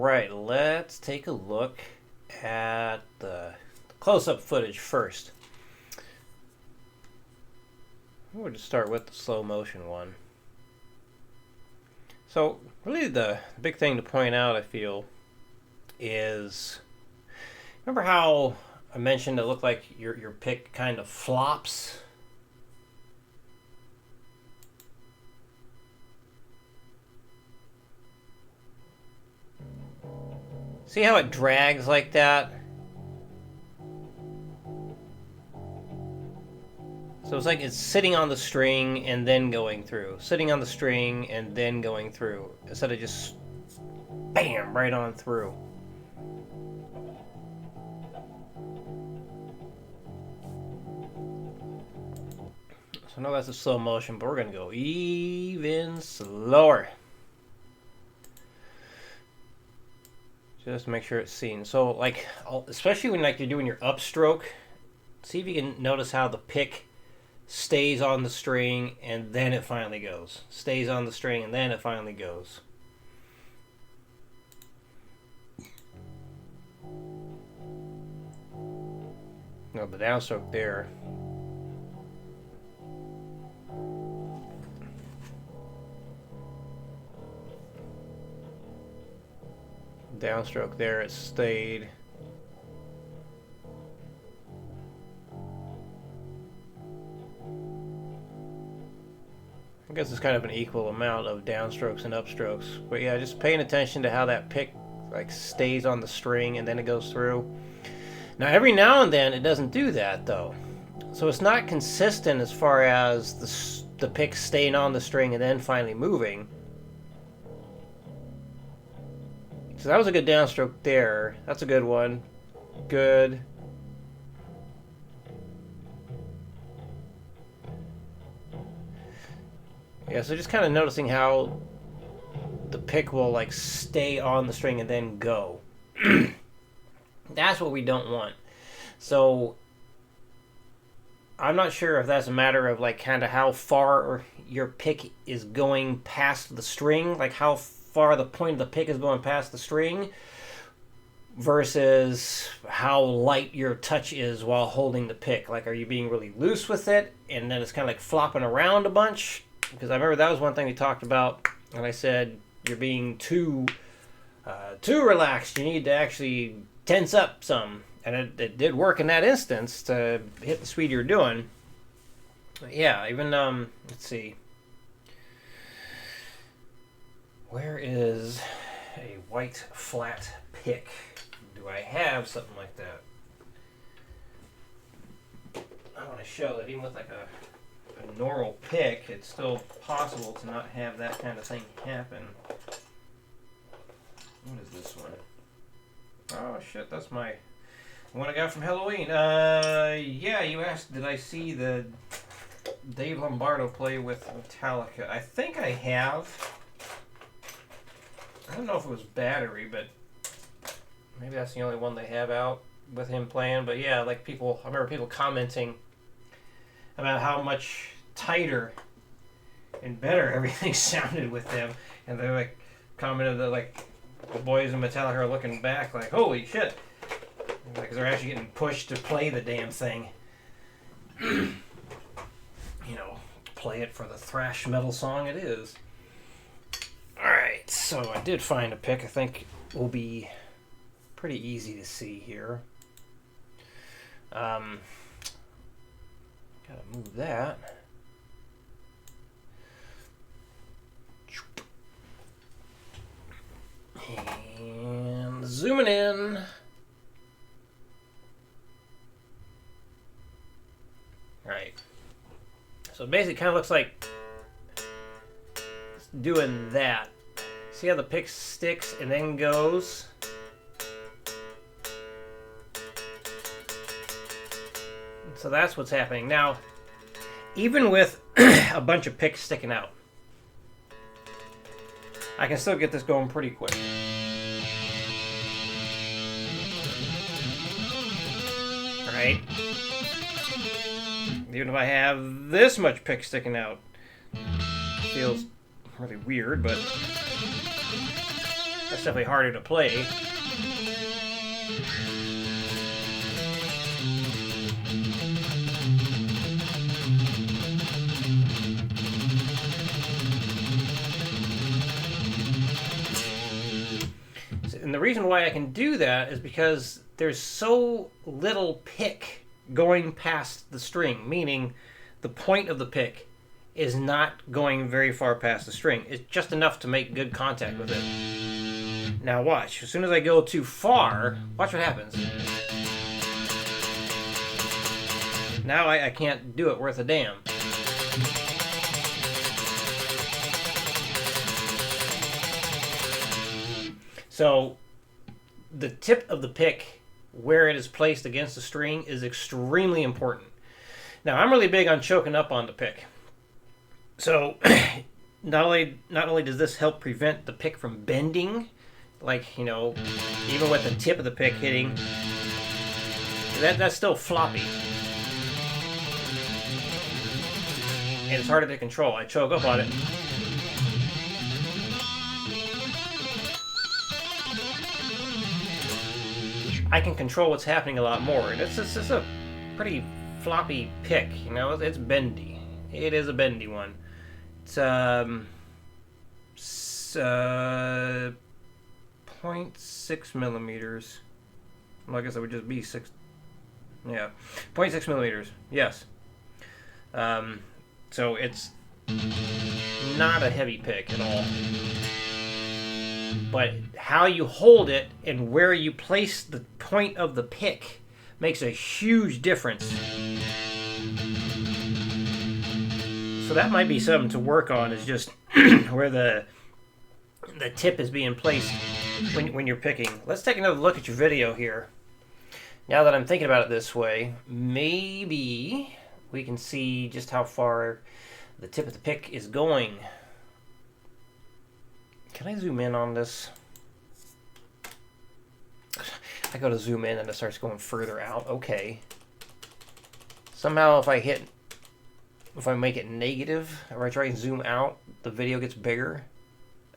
right, let's take a look at the close-up footage first. We'll just start with the slow motion one. So really the big thing to point out, I feel, is remember how I mentioned it looked like your pick kind of flops? See how it drags like that? So it's like it's sitting on the string and then going through. Sitting on the string and then going through. Instead of just bam, right on through. So I know that's a slow motion, but we're going to go even slower. Just to make sure it's seen. So like, especially when like you're doing your upstroke, see if you can notice how the pick stays on the string and then it finally goes. Stays on the string and then it finally goes. No, the downstroke there. Downstroke there, it stayed. I guess it's kind of an equal amount of downstrokes and upstrokes. But yeah, just paying attention to how that pick like stays on the string and then it goes through. Now every now and then it doesn't do that though. So it's not consistent as far as the pick staying on the string and then finally moving. So that was a good downstroke there. That's a good one. Good. Yeah, so just kind of noticing how the pick will like stay on the string and then go. That's what we don't want. So I'm not sure if that's a matter of like kind of how far your pick is going past the string, like how far the point of the pick is going past the string versus how light your touch is while holding the pick. Like, are you being really loose with it and then it's kind of like flopping around a bunch? Because I remember that was one thing we talked about, and I said you're being too relaxed. You need to actually tense up some, and it did work in that instance to hit the speed you're doing. But yeah, even let's see. Where is a white flat pick? Do I have something like that? I want to show that even with like a normal pick, it's still possible to not have that kind of thing happen. What is this one? Oh shit, that's the one I got from Halloween. Yeah, you asked, did I see the Dave Lombardo play with Metallica? I think I have. I don't know if it was Battery, but maybe that's the only one they have out with him playing. But yeah, like I remember people commenting about how much tighter and better everything sounded with them, and they like commented that like the boys in Metallica are looking back like, holy shit, because they're actually getting pushed to play the damn thing. You know, play it for the thrash metal song it is. Alright, so I did find a pick I think will be pretty easy to see here. Gotta move that. And zooming in. Right. So it basically kind of looks like it's doing that. See how the pick sticks and then goes? So that's what's happening. Now, even with a bunch of picks sticking out, I can still get this going pretty quick. Right? Even if I have this much pick sticking out, it feels really weird, but That's definitely harder to play. And the reason why I can do that is because there's so little pick going past the string, meaning the point of the pick is not going very far past the string. It's just enough to make good contact with it. Now watch. As soon as I go too far, watch what happens. Now I can't do it worth a damn. So the tip of the pick, where it is placed against the string, is extremely important. Now I'm really big on choking up on the pick. So not only does this help prevent the pick from bending, like, you know, even with the tip of the pick hitting, that's still floppy. And it's harder to control. I choke up on it. I can control what's happening a lot more. And it's a pretty floppy pick, you know. It's bendy. It is a bendy one. It's 0.6 millimeters. Well, I guess it would just be 6. Yeah, 0.6 millimeters. Yes. So it's not a heavy pick at all. But how you hold it and where you place the point of the pick makes a huge difference. So that might be something to work on, is just where the tip is being placed when you're picking. Let's take another look at your video here. Now that I'm thinking about it this way, maybe we can see just how far the tip of the pick is going. Can I zoom in on this? I go to zoom in and it starts going further out. Okay. Somehow if I make it negative, or I try and zoom out, the video gets bigger.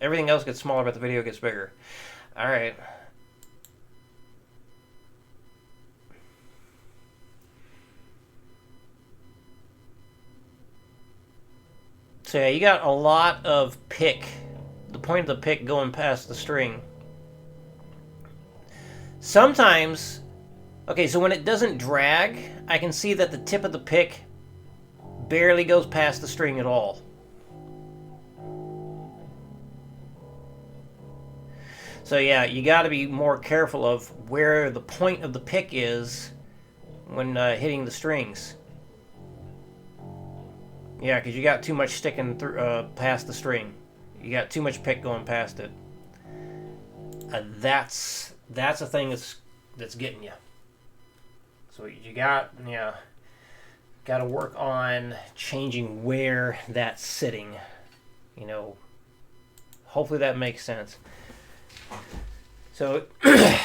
Everything else gets smaller, but the video gets bigger. Alright. So yeah, you got a lot of pick. The point of the pick going past the string. Sometimes, okay, so when it doesn't drag, I can see that the tip of the pick barely goes past the string at all. So yeah, you got to be more careful of where the point of the pick is when hitting the strings. Yeah, because you got too much sticking through past the string. You got too much pick going past it. That's a thing that's getting you. So you got to work on changing where that's sitting. You know, hopefully that makes sense. So, and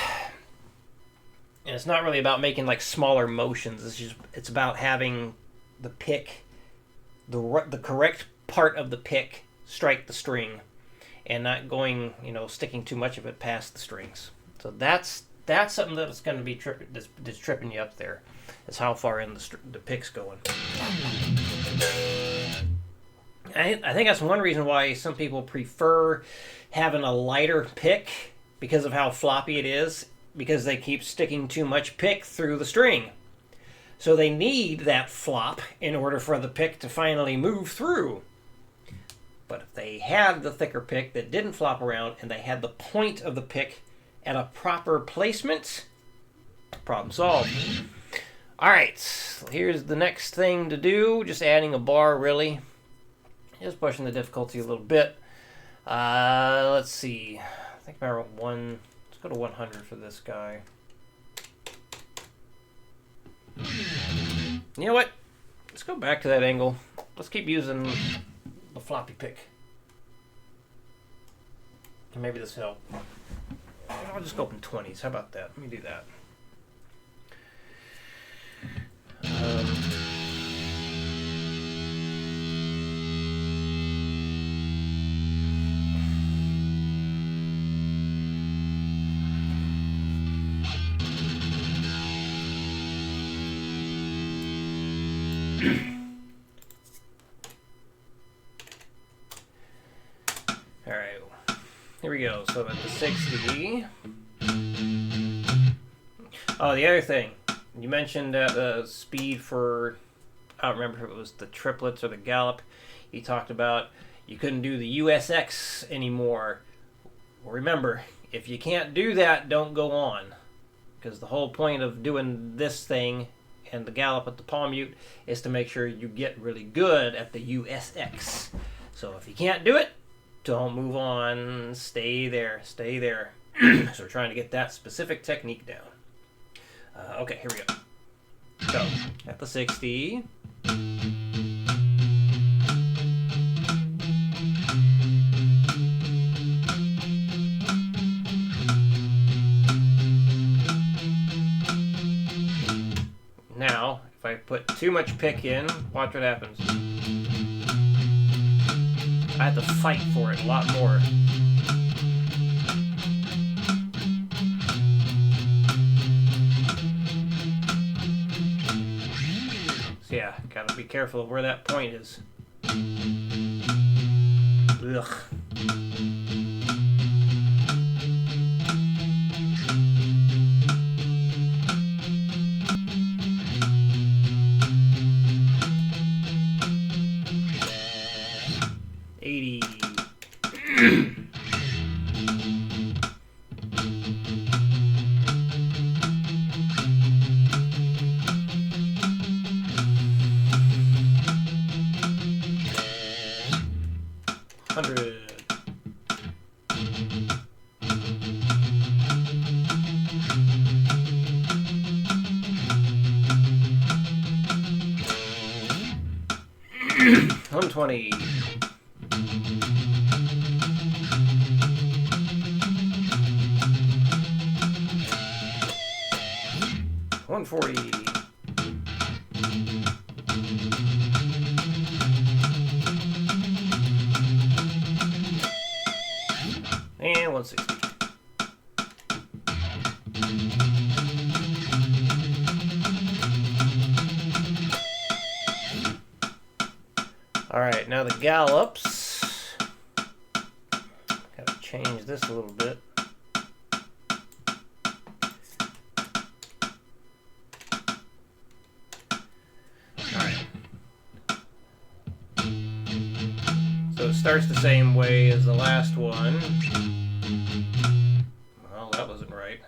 it's not really about making like smaller motions. It's about having the pick, the correct part of the pick strike the string, and not going, you know, sticking too much of it past the strings. So that's something that's going to be that's tripping you up there. Is how far in the pick's going. I think that's one reason why some people prefer having a lighter pick, because of how floppy it is, because they keep sticking too much pick through the string. So they need that flop in order for the pick to finally move through. But if they had the thicker pick that didn't flop around, and they had the point of the pick at a proper placement, problem solved. Alright, here's the next thing to do. Just adding a bar, really. Just pushing the difficulty a little bit. Let's see. I think about let's go to 100 for this guy. You know what? Let's go back to that angle. Let's keep using the floppy pick. And maybe this will help. I'll just go up in 20s. How about that? Let me do that. Alright, here we go. So at the 60. Oh, the other thing. You mentioned that the speed for, I don't remember if it was the triplets or the gallop. He talked about you couldn't do the USX anymore. Well, remember, if you can't do that, don't go on. Because the whole point of doing this thing and the gallop at the palm mute is to make sure you get really good at the USX. So if you can't do it, don't move on. Stay there. Stay there. So we're trying to get that specific technique down. Okay, here we go. So, at the 60. Now, if I put too much pick in, watch what happens. I have to fight for it a lot more. So yeah, gotta be careful of where that point is. Ugh. $120. $140. And $160. Alright, now the gallops. Gotta change this a little bit. Alright. So it starts the same way as the last one. Well, that wasn't right.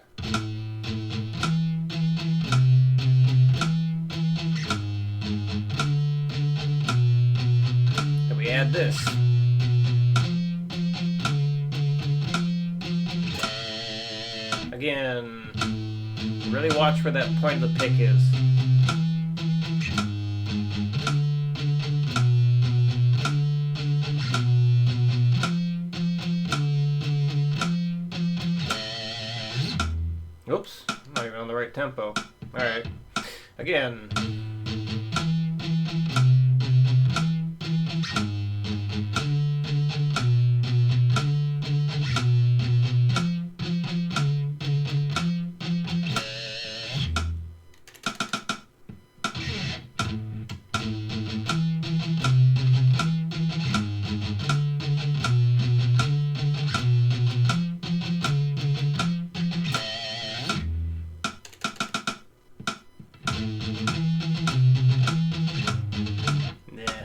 Add this. Again, really watch where that point of the pick is. Oops, I'm not even on the right tempo. Alright, again.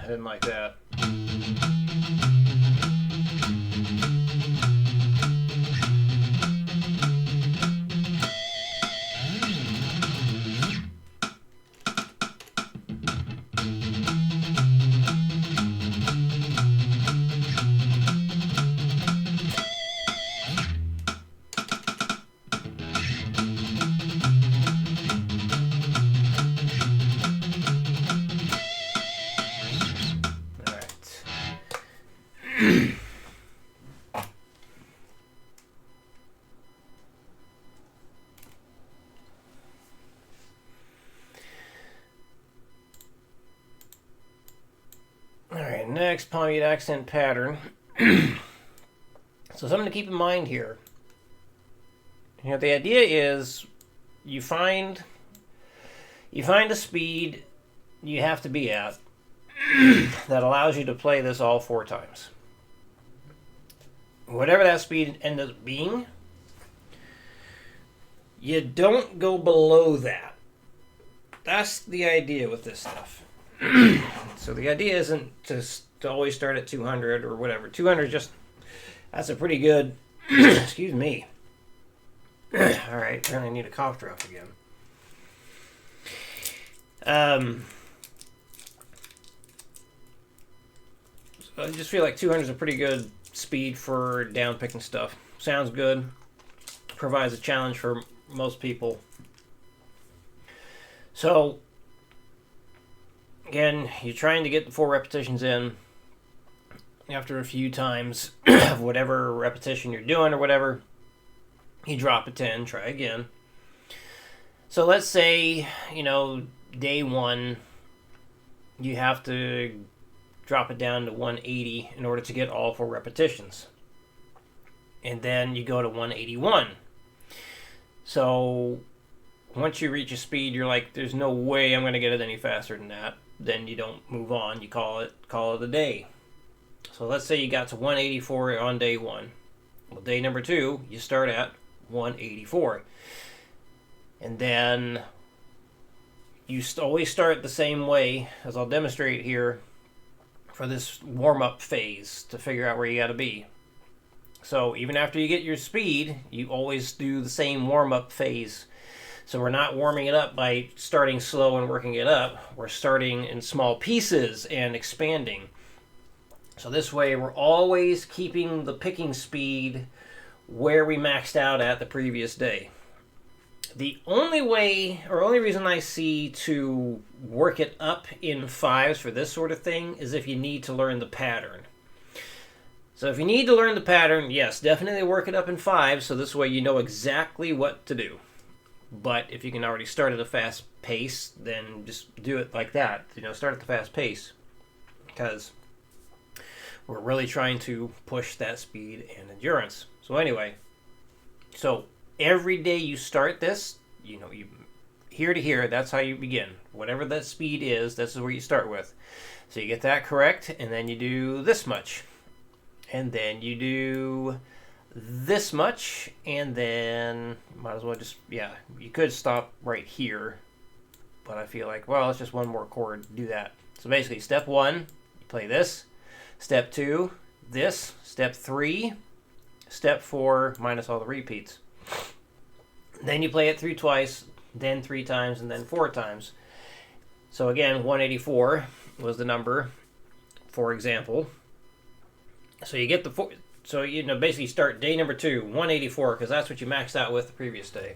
Didn't like that. Alright, next palm mute accent pattern. So something to keep in mind here. You know, the idea is you find a speed you have to be at that allows you to play this all 4 times. Whatever that speed ends up being, you don't go below that. That's the idea with this stuff. So the idea isn't to always start at 200 or whatever. 200 just, that's a pretty good, excuse me. All right, apparently I need a cough drop again. So I just feel like 200 is a pretty good speed for down picking stuff. Sounds good. Provides a challenge for most people. So, again, you're trying to get the 4 repetitions in after a few times of whatever repetition you're doing or whatever. You drop a 10, try again. So let's say, day 1, you have to drop it down to 180 in order to get all 4 repetitions. And then you go to 181. So once you reach a speed, you're like, there's no way I'm going to get it any faster than that. Then you don't move on. You call it a day. So let's say you got to 184 on day 1. Well, day number 2, you start at 184. And then you always start the same way, as I'll demonstrate here, for this warm-up phase to figure out where you got to be. So even after you get your speed, you always do the same warm-up phase. So we're not warming it up by starting slow and working it up. We're starting in small pieces and expanding. So this way we're always keeping the picking speed where we maxed out at the previous day. The only way, or only reason I see to work it up in 5s for this sort of thing is if you need to learn the pattern. So if you need to learn the pattern, yes, definitely work it up in 5, so this way you know exactly what to do. But if you can already start at a fast pace, then just do it like that. Start at the fast pace. Because we're really trying to push that speed and endurance. So anyway, every day you start this, you here to here, that's how you begin. Whatever that speed is, this is where you start with. So you get that correct, and then you do this much. And then you do this much, and then might as well just, you could stop right here. But I feel like, well, it's just one more chord to do that. So basically, step 1, you play this. Step 2, this. Step 3, step 4, minus all the repeats. Then you play it through twice, then 3 times, and then 4 times. So again, 184 was the number, for example. So you get the 4. So basically start day number 2, 184, because that's what you maxed out with the previous day.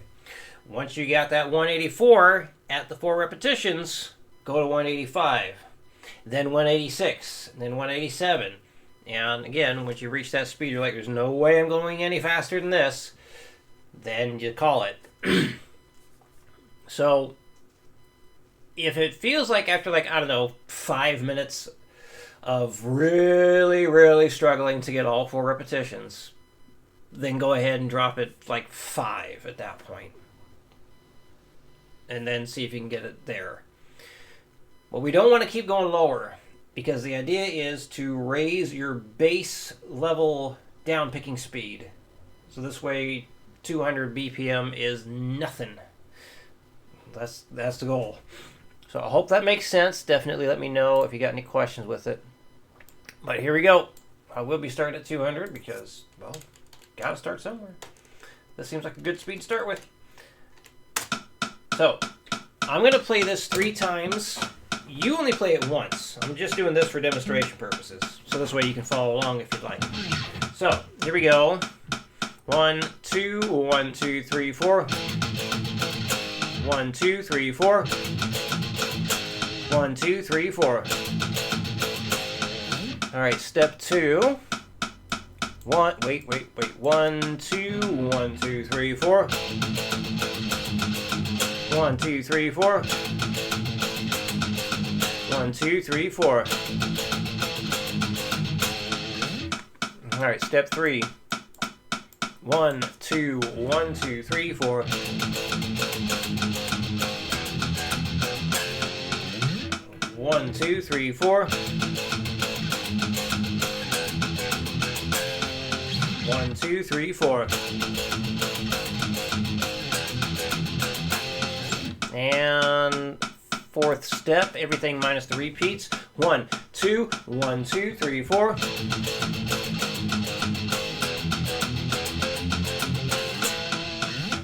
Once you got that 184 at the 4 repetitions, go to 185, then 186, then 187. And again, once you reach that speed, you're like, there's no way I'm going any faster than this. Then you call it. So if it feels like after 5 minutes of really, really struggling to get all 4 repetitions, then go ahead and drop it 5 at that point. And then see if you can get it there. But we don't want to keep going lower, because the idea is to raise your base level down picking speed. So this way 200 BPM is nothing. That's the goal. So I hope that makes sense. Definitely let me know if you got any questions with it. But here we go. I will be starting at 200 because, well, gotta start somewhere. This seems like a good speed to start with. So I'm going to play this 3 times. You only play it once. I'm just doing this for demonstration purposes. So this way you can follow along if you'd like. So here we go. 1, 2, 1, 2, 3, 4. 1, 2, 3, 4. 1, 2, 3, 4. All right, step 2. 1, wait. 1, 2, 1, 2, 3, 4. 1, 2, 3, 4. 1, 2, 3, 4. All right, step 3. 1, 2, 1, 2, 3, 4. 1, 2, 3, 4. 1, 2, 3, 4. And fourth step, everything minus the repeats. 1, 2, 1, 2, 3, 4.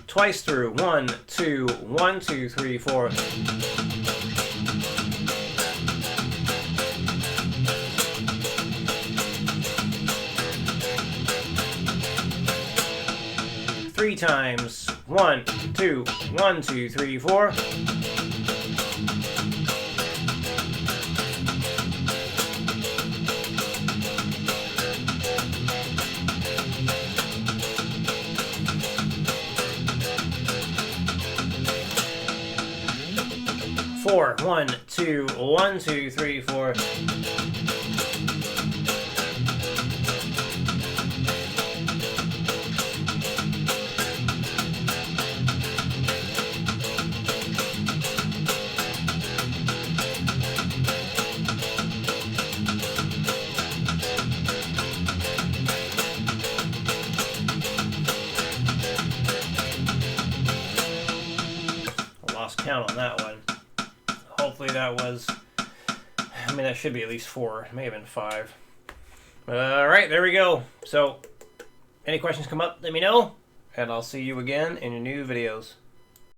Twice through. 1, 2, 1, 2, 3, 4. Three times. 1, 2, 1, 2, 3, 4. Four. 1, 2, 1, 2, 3, 4. Count on that one. Hopefully that was, I mean, that should be at least 4. It may have been 5. Alright, there we go. So, any questions come up, let me know, and I'll see you again in your new videos.